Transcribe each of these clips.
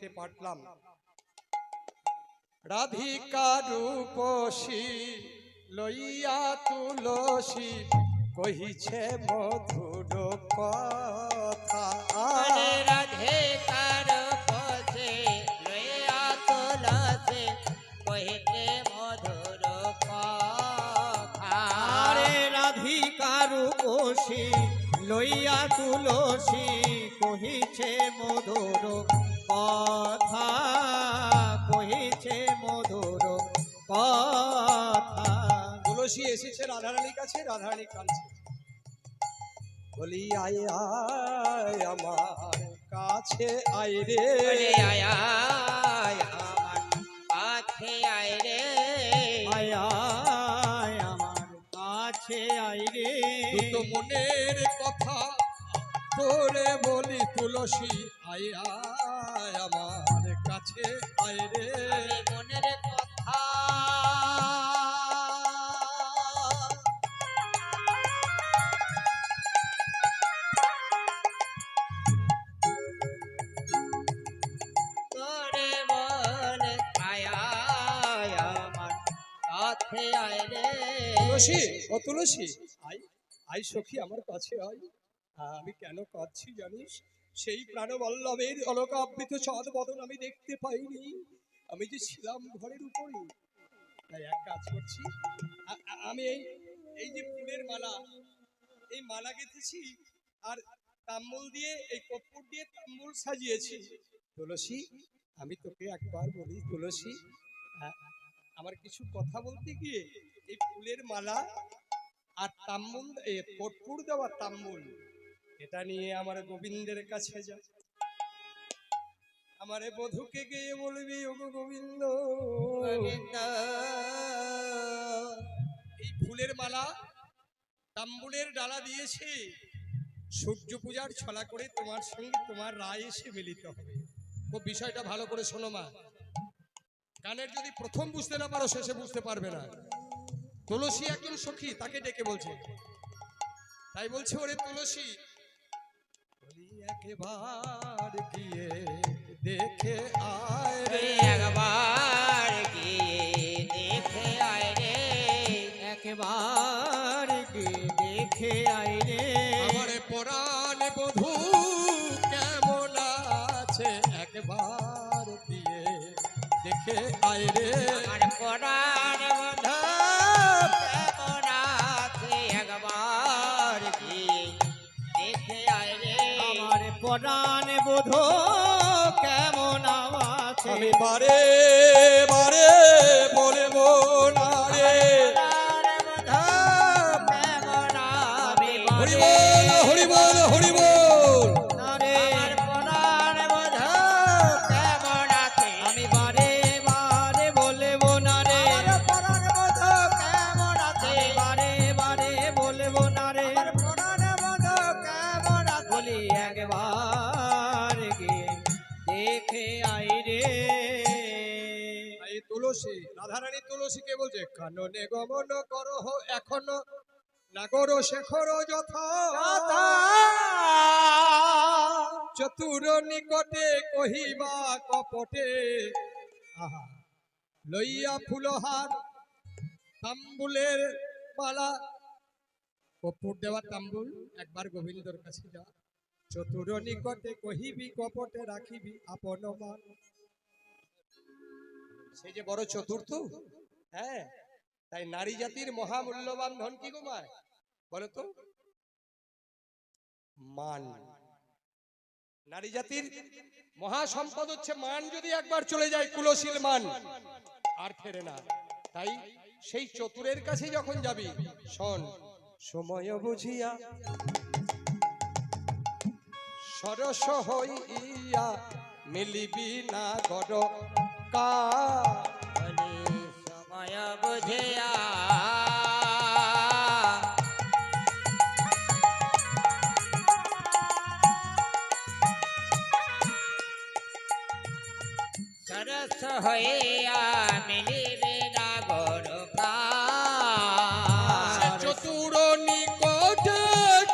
দেখতে পারলাম রাধিকা রূপসী লইয়া তুলসী কহিছে মধুর কথা। রাধিকা রূপসী লইয়া তুলসী কহিছে মধুর কথা। রাধিকা রূপসী লইয়া তুলসী কহিছে মধুর কথা, কহিছে মধুর কথা। তুলসী এসেছে রাধারানীর কাছে, রাধারানী কাঁদছে, বলি আয় আয় আমার কাছে আয় রে, আয় আয় আমার কাছে আয় রে, আয় আয় আমার কাছে আয় রে। দুটো মনের কথা তোরে বলি তুলসী, আয় আয় আমার কাছে আয় রে। মনের কথা তোরে বলে আয় আয় আমার কাছে আয় রে। তুলসী, ও তুলসী, আয় আয় সখী আমার কাছে আয়। আমি কেন কাঁদছি জানিস? সেই প্রাণবল্লভের অলকাবৃত চাঁদ বদন আমি দেখতে পাইনি, আমি যে ছিলাম ঘরের উপরে। তাই এক কাজ করছি, আমি এই যে ফুলের মালা, এই মালা গেঁথেছি আর তাম্বুল দিয়ে, এই কর্পূর দিয়ে তাম্বুল সাজিয়েছি। তুলসী, আমি তোকে একবার বলি তুলসী, আমার কিছু কথা বলতে গিয়ে এই ফুলের মালা আর তাম্বুল, কর্পূর দেওয়া তাম্বুল, এটা নিয়ে আমার গোবিন্দের কাছে যা। আমারে বধূকে গিয়ে বলবি, ওগো গোবিন্দ, এই ফুলের মালা তাম্বুলের ডালা দিয়েছে, সূর্য পূজার ছলা করে তোমার সঙ্গে তোমার রায় এসে মিলিত হবে। ও বিষয়টা ভালো করে শোনো মা, কানের যদি প্রথম বুঝতে না পারো শেষে বুঝতে পারবে না। তুলসী একজন সখী, তাকে ডেকে বলছে, তাই বলছে, ওরে তুলসী, একবার গিয়ে দেখে আয় রে, একবার গিয়ে দেখে আয় রে, একবার গিয়ে দেখে আয় রে। আমার পরাণ বধূ কেমন আছে, একবার গিয়ে দেখে আয় রে। আমার পরাণ বন্ধু কেমন আছে, একবার গিয়ে দেখে আয় রে। আমার পরাণ বধূ কেমন আছে, আমি বারে বারে বলবো না রে। হরি বল, হরি বল, হরি বল। আমার পরাণ বন্ধু কেমন আছে, আমি বারে বারে বলবো না রে। আমার পরাণ বন্ধু কেমন আছে, বারে বারে বলবো না রে। আমার পরাণ বন্ধু কেমন আছে। বলি একবার গিয়ে দেখে আই রে। এই তুলসী, রাধারানী তুলসীকে বলছে, কাননে গমন করহ এখনো নাগর শেখর যথা, চতুর নিকটে কহিবা কপটে, আহা লইয়া ফুলহার তাম্বুলের মালা, কর্পূর দেওয়া তাম্বুল, একবার গোবিন্দর কাছে যা। চতুর নিকটে কহিবি কপটে, রাখিবি আপন মান। সে যে বড় চতুর্থ, হ্যাঁ, তাই নারী জাতির মহামূল্যবান ধন কি গো মা, বলো তো? মান। নারী জাতির মহা সম্পদ হচ্ছে মান, যদি একবার চলে যায় কুলশীল মান আর ফেরে না। তাই সেই চতুরের কাছে যখন যাবি, শোন, সময় বুঝিয়া সরস হইয়া মিলিবি না গর কা, সময় বুঝিয়া সরস হইয়া মিলিবে না গরকা, চতুর নিকটে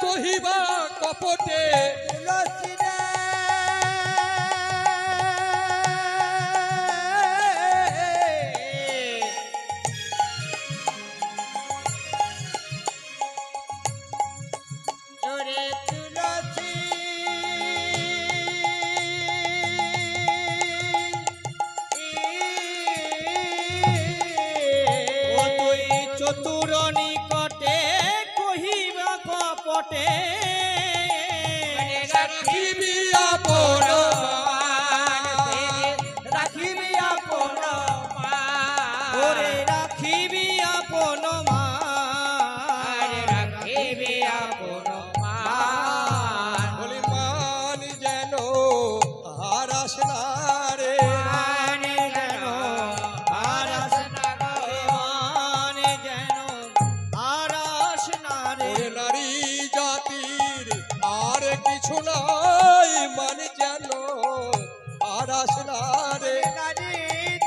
কহিবা কপটে, তুলসী রে রে নারী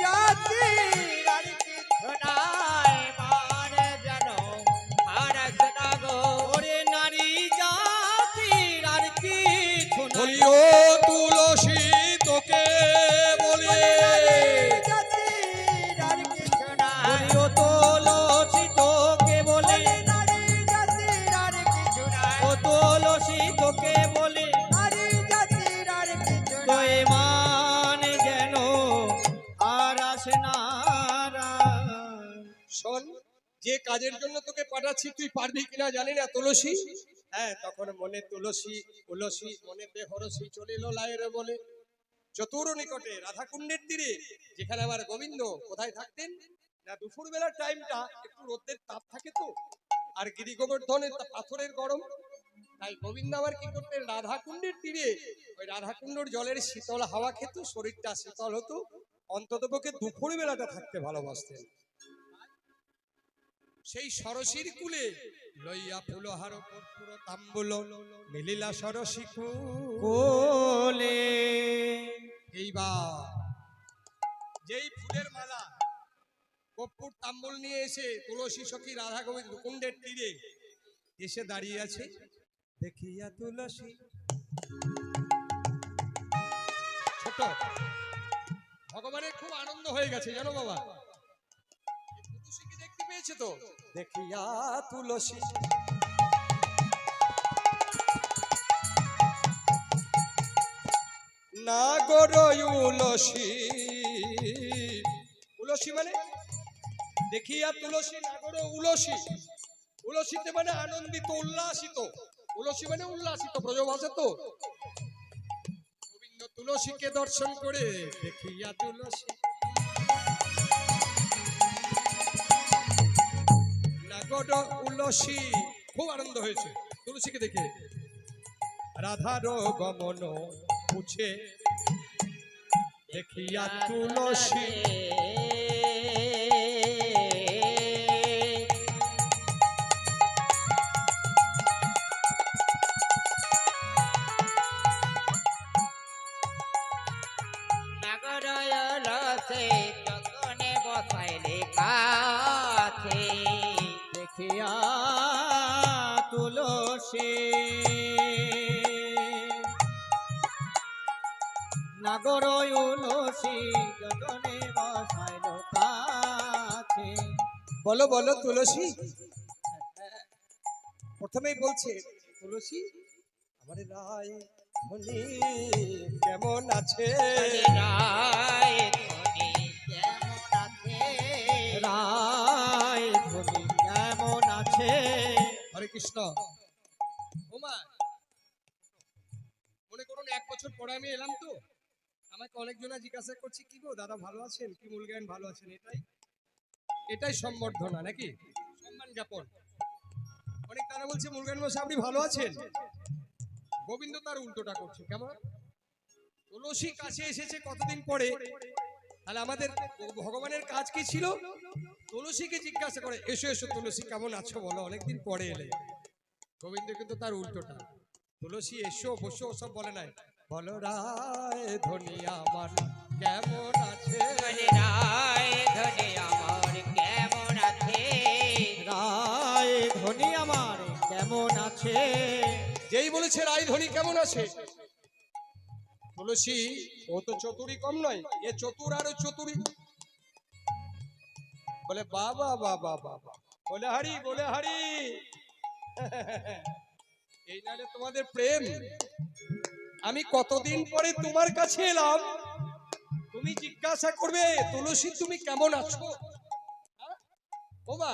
জাতির আর কিছু নাই মানে যেন আর শোনা গো ওরে নারী জাতির আর কিছু নাই। বলি ও তুলসী তোকে বলি জাতির আর কিছু নাই বলি ও তুলসী তোকে বলে, নারী জাতির আর কিছু নাই ও তুলসী তোকে বলে, নারী জাতির আর কিছু তো নাই মান যেন আর আসে না। শোন, যে কাজের জন্য তোকে পাঠাচ্ছি তুই পারবি কিনা জানি না তুলসী। হ্যাঁ, তখন মনে তুলসী তুলসী মনে বেহরসী চলিল লাইরে বলে। চতুর নিকটে রাধাকুণ্ডের তীরে যেখানে আমার গোবিন্দ কোথায় থাকতেন না, দুপুর বেলার টাইমটা একটু রোদের তাপ থাকে তো, আর গিরি গোবর্ধনের পাথরের গরম, তাই গোবিন্দ আবার কি করতেন রাধাকুণ্ডের তীরে ওই রাধাকুণ্ডর জলের শীতল হাওয়া খেত, শরীরটা শীতল হতো, অন্ততপক্ষে দুপুর বেলাটা থাকতে ভালোবাসতেন। সেই সরসীর কুলে লইয়া ফুলহার কর্পূর তাম্বুল মিলিলা সরসী কোলে এইবার যেই ফুলের মালা কর্পূর তাম্বুল নিয়ে এসে তুলসী সখী রাধা গোবিন্দ কুণ্ডের তীরে এসে দাঁড়িয়ে আছে, দেখিয়া তুলসী ছোট ভগবানের খুব আনন্দ হয়ে গেছে জানো বাবা, তুলসীকে দেখতে পেয়েছে তো, দেখিয়া তুলসী নাগর উলসী, উলসী মানে দেখিয়া তুলসী নাগর উলসী, উলসিতে মানে আনন্দিত উল্লাসিত, উলসী মানে উল্লাসিত ব্রজভাষা তো। গোবিন্দ তুলসীকে দর্শন করে দেখিয়া তুলসী নাগর উলসী, খুব আনন্দ হয়েছে তুলসীকে দেখে। রাধার গমন পুছে দেখিয়া তুলসী নাগরয়লসে যতনে বসাইলে কাছে দেখিয়া তুলসী নাগর উলসী যতনে বসাইল কাছে। বলো বলো তুলসী। প্রথমেই বলছে তুলসী আমার রায় ধনী কেমন আছে, রায় ধনী কেমন আছে রায় ধনী কেমন আছে। হরে কৃষ্ণ। ওমা মনে করুন 1 বছর পরে আমি এলাম তো, আমাকে অনেকজনা জিজ্ঞাসা করছে কি গো দাদা ভালো আছেন, কি মূলজ্ঞান ভালো আছেন, এটাই সম্বর্ধনা নাকি সম্মান জ্ঞাপন। অনেক তারা বলছে মূলজ্ঞান মশাই আপনি ভালো আছেন, গোবিন্দ তার উল্টোটা করছে। কেমন তুলসী কাছে এসেছে কতদিন পরে, তাহলে আমাদের ভগবানের কাজ কি ছিল, তুলসীকে জিজ্ঞাসা করে এসো এসো তুলসী কেমন আছো বলো, অনেকদিন পরে এলে। গোবিন্দ কিন্তু তার উল্টোটা, তুলসী এসো বসো সব বলে নাই, বলো রায় ধনী আমার কেমন আছে, রায় ধনী আমার কেমন আছে রায় ধনী আমার কেমন আছে। যেই বলেছে রায় ধনী কেমন আছে, তুলসী ও তো চতুরী কম নয়, এ চতুর আরো চতুরী, বলে বাবা বাবা বাবা, বলে হারি বলে হারি এই নালে তোমাদের প্রেম। আমি কতদিন পরে তোমার কাছে এলাম, তুমি জিজ্ঞাসা করবে তুলসী তুমি কেমন আছো। ও মা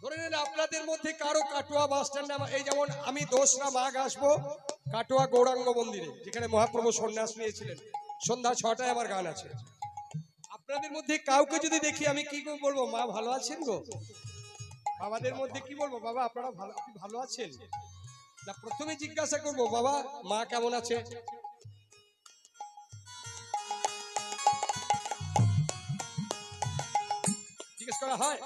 ধরে নেন আপনাদের মধ্যে কারো কাটোয়া বাস স্ট্যান্ডে, এই যেমন আমি 2রা মাঘ আসবো কাটোয়া গৌরাঙ্গ মন্দিরে, যেখানে মহাপ্রভু সন্ন্যাস নিয়েছিলেন, সন্ধ্যা 6টায় আমার গান আছে। আপনাদের মধ্যে কাউকে যদি দেখি আমি কি বলবো, মা ভালো আছেন গো, বাবাদের মধ্যে কি বলবো, বাবা আপনারা ভালো আছেন না, প্রথমে জিজ্ঞাসা করবো বাবা মা কেমন আছে। জিজ্ঞেস করা হয়,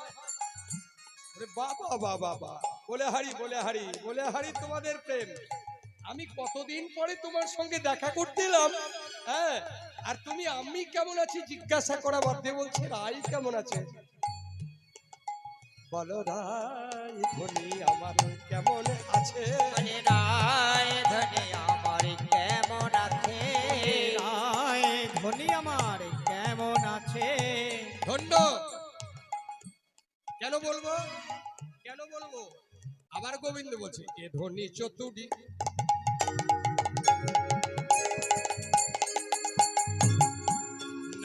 বাবা বাবা বাবা বলে হারি বলে হারি বলে হারি তোমাদের প্রেম। আমি কতদিন পরে তোমার সঙ্গে দেখা করতে এলাম, হ্যাঁ, আর তুমি আমি কেমন আছি জিজ্ঞাসা করা বাদে বলছে রাই কেমন আছে। বলো রাই ধনী আমার কেমন আছে। বলে রায় ধনী আমার কেমন আছে। রায় ধনী আমার কেমন আছে। ধন্য কেন বলবো, কেন বলবো? আবার গোবিন্দ বলছে এ ধনী চতুরি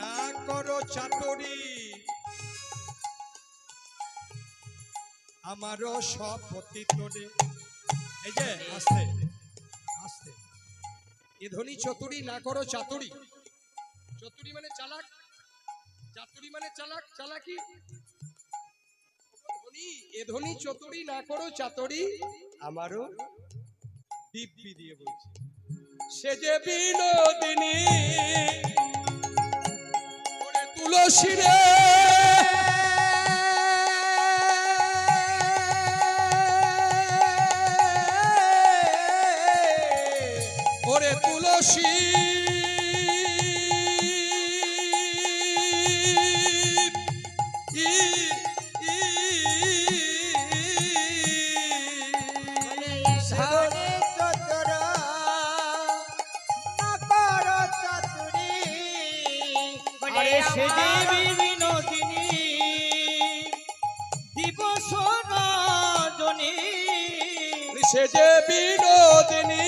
না করো চাতুরি, আমারও সব পতিতরে। এই যে আস্তে আস্তে, এ ধনী চতুরি না করো চাতুরি। চতুরি মানে চালাক, চাতুরি মানে চালাক, চালাকি। ধনী, এ ধনী চতুরি না করো চাতুরি, আমারও দিব্যি দিয়ে বলছে সে যে বিনোদিনী ওরে তুলসী রে। ওরে তুলসী বলে ধনী চতুর না করো চাতুরি। বলে আরে সে যে আমার বিনোদিনী দিবস রজনী সে যে বিনোদিনী